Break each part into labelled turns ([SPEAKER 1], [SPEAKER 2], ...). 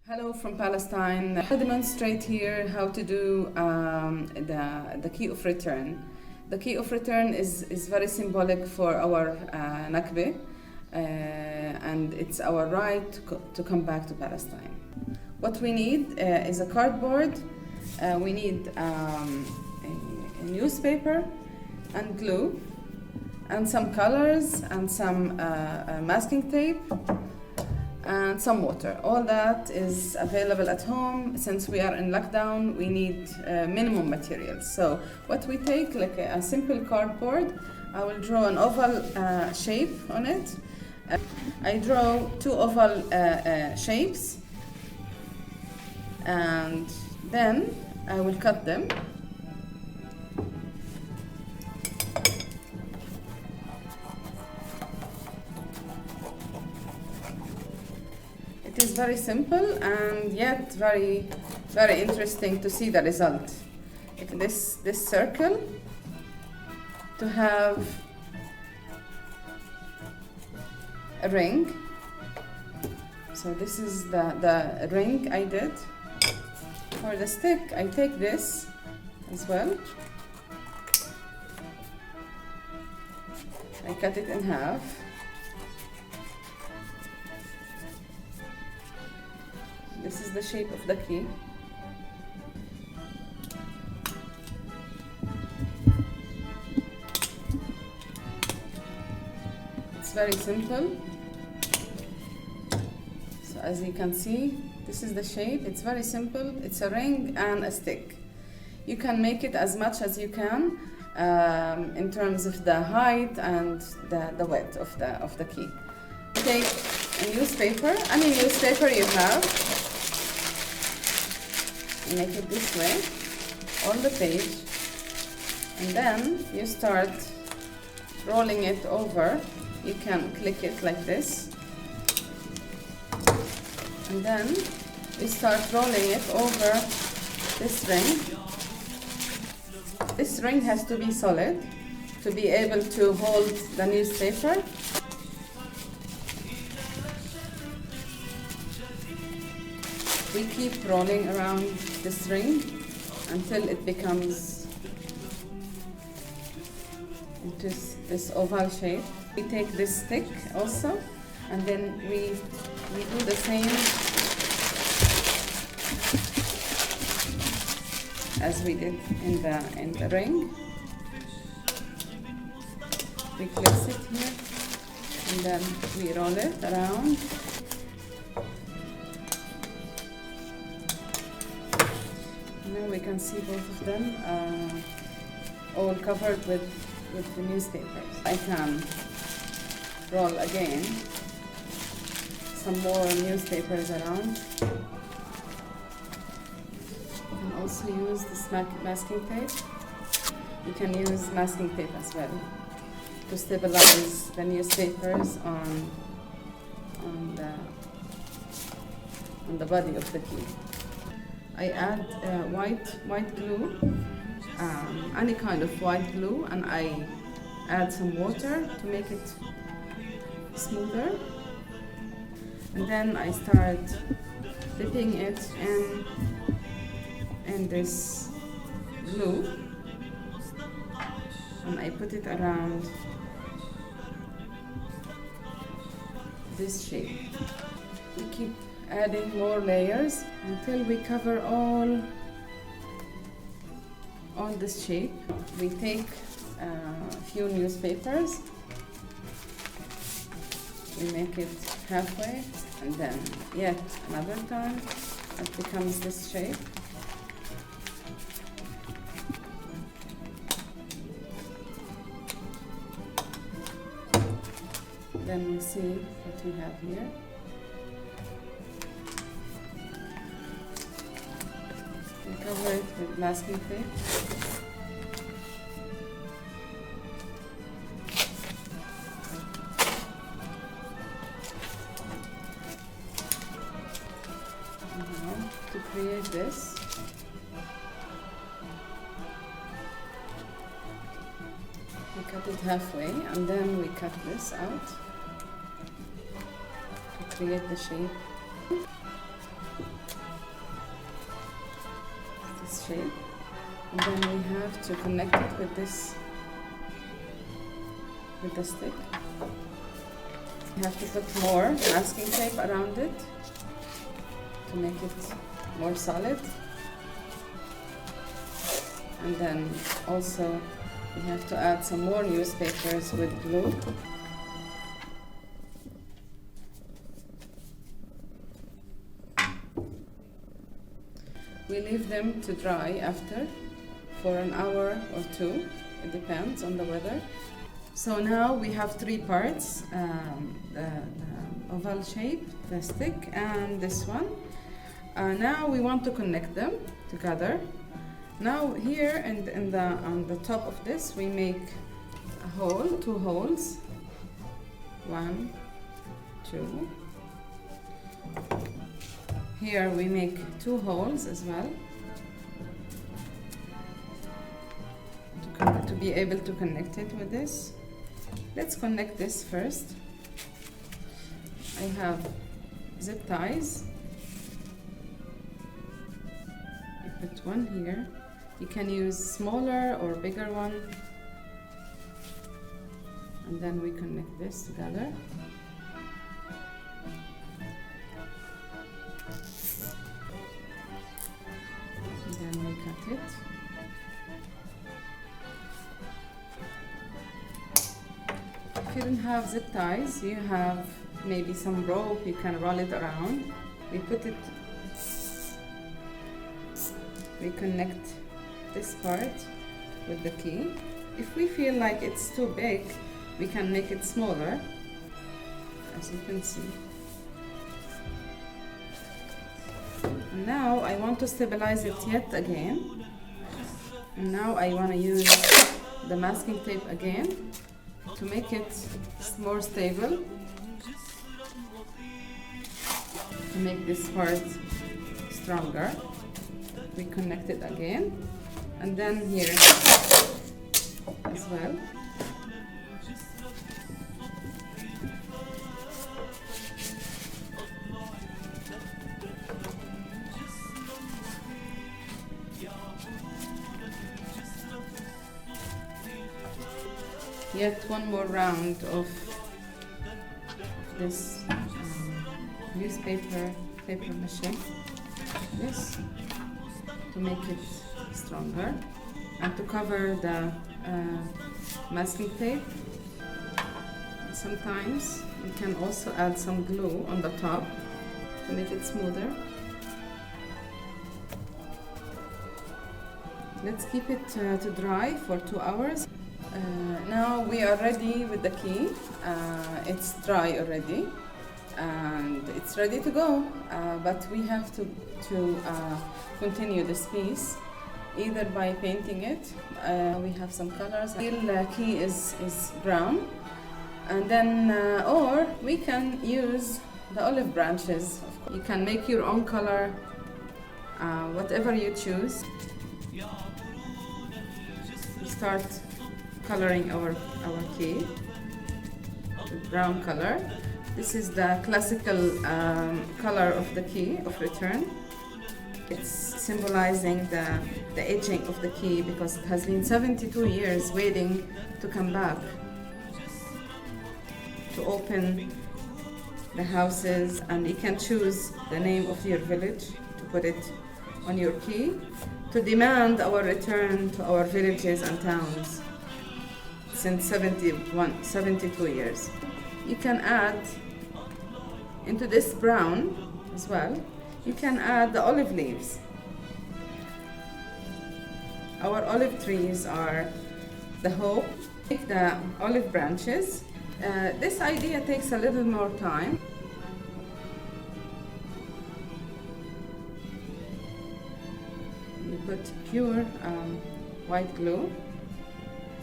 [SPEAKER 1] Hello from Palestine. I demonstrate here how to do the key of return. The key of return is very symbolic for our Nakba, and it's our right to come back to Palestine. What we need is a cardboard, we need a newspaper and glue, and some colors and some masking tape, and some water. All that is available at home. Since we are in lockdown, we need minimum materials. So what we take, like a simple cardboard, I will draw an oval shape on it. I draw two oval shapes, and then I will cut them. It is very simple and yet very interesting to see the result. Like this circle, to have a ring. So this is the ring I did. For the stick, I take this as well. I cut it in half. This is the shape of the key. It's very simple. So as you can see, this is the shape. It's very simple. It's a ring and a stick. You can make it as much as you can in terms of the height and the width of the key. Take a newspaper, any newspaper you have. You make it this way on the page, and then you start rolling it over. You can click it like this, and then we start rolling it over this ring. This ring has to be solid to be able to hold the newspaper. We keep rolling around this ring until it becomes into this oval shape. We take this stick also, and then we do the same as we did in the ring. We place it here, and then we roll it around. Now we can see both of them all covered with the newspapers. I can roll again some more newspapers around. You can also use this masking tape. You can use masking tape as well to stabilize the newspapers on the body of the key. I add white glue, any kind of white glue, and I add some water to make it smoother. And then I start dipping it in this glue, and I put it around this shape. We keep adding more layers until we cover all this shape. We take a few newspapers, we make it halfway, and then yet another time it becomes this shape. Then we see what we have here. We cover it with masking tape. Now, to create this, we cut it halfway, and then we cut this out to create the shape. shape. And then we have to connect it with this, with the stick. We have to put more masking tape around it to make it more solid. And then also we have to add some more newspapers with glue. We leave them to dry after for an hour or two. It depends on the weather. So now we have three parts, the oval shape, the stick, and this one. Now we want to connect them together. Now here on the top of this we make a hole, two holes. 1, 2. Here we make 2 holes as well to be able to connect it with this. Let's connect this first. I have zip ties. I put one here. You can use smaller or bigger one. And then we connect this together. And then we cut it. If you don't have zip ties, you have maybe some rope, you can roll it around. We connect this part with the key. If we feel like it's too big, we can make it smaller, as you can see. And now I want to stabilize it yet again. And now I want to use the masking tape again to make it more stable, to make this part stronger. We connect it again, and then here as well. Yet one more round of this newspaper, paper mache, this, to make it stronger and to cover the masking tape. Sometimes you can also add some glue on the top to make it smoother. Let's keep it to dry for 2 hours. Now we are ready with the key. It's dry already and it's ready to go, but we have to continue this piece either by painting it. We have some colors. The key is brown, and then or we can use the olive branches. You can make your own color, whatever you choose. We start coloring our key with brown color. This is the classical color of the key of return. It's symbolizing the aging of the key because it has been 72 years waiting to come back, to open the houses, and you can choose the name of your village to put it on your key to demand our return to our villages and towns. Since 72 years. You can add into this brown as well, you can add the olive leaves. Our olive trees are the hope. Take the olive branches. This idea takes a little more time. You put pure white glue,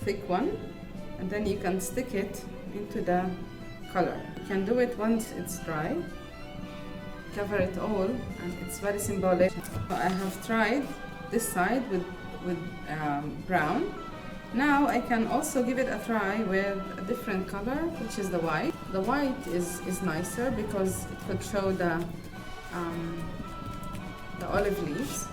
[SPEAKER 1] thick one, and then you can stick it into the color. You can do it once it's dry. Cover it all, and it's very symbolic. I have tried this side with brown. Now I can also give it a try with a different color, which is the white. The white is nicer because it could show the olive leaves.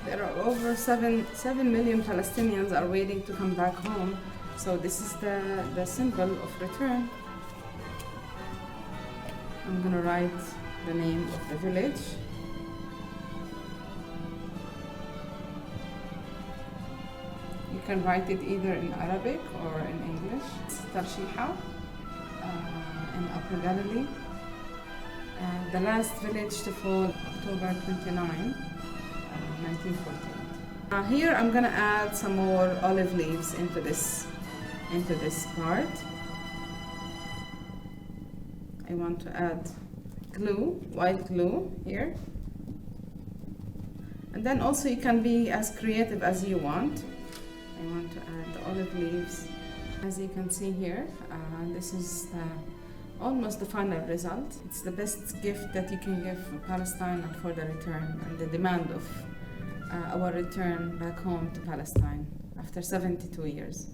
[SPEAKER 1] There are over 7 million Palestinians are waiting to come back home. So this is the symbol of return. I'm gonna write the name of the village. You can write it either in Arabic or in English. It's Tarshiha in Upper Galilee. The last village to fall, October 29, 1948. Here I'm gonna add some more olive leaves into this part. I want to add glue, white glue here. And then also you can be as creative as you want. I want to add the olive leaves. As you can see here, this is almost the final result. It's the best gift that you can give for Palestine and for the return and the demand of our return back home to Palestine after 72 years.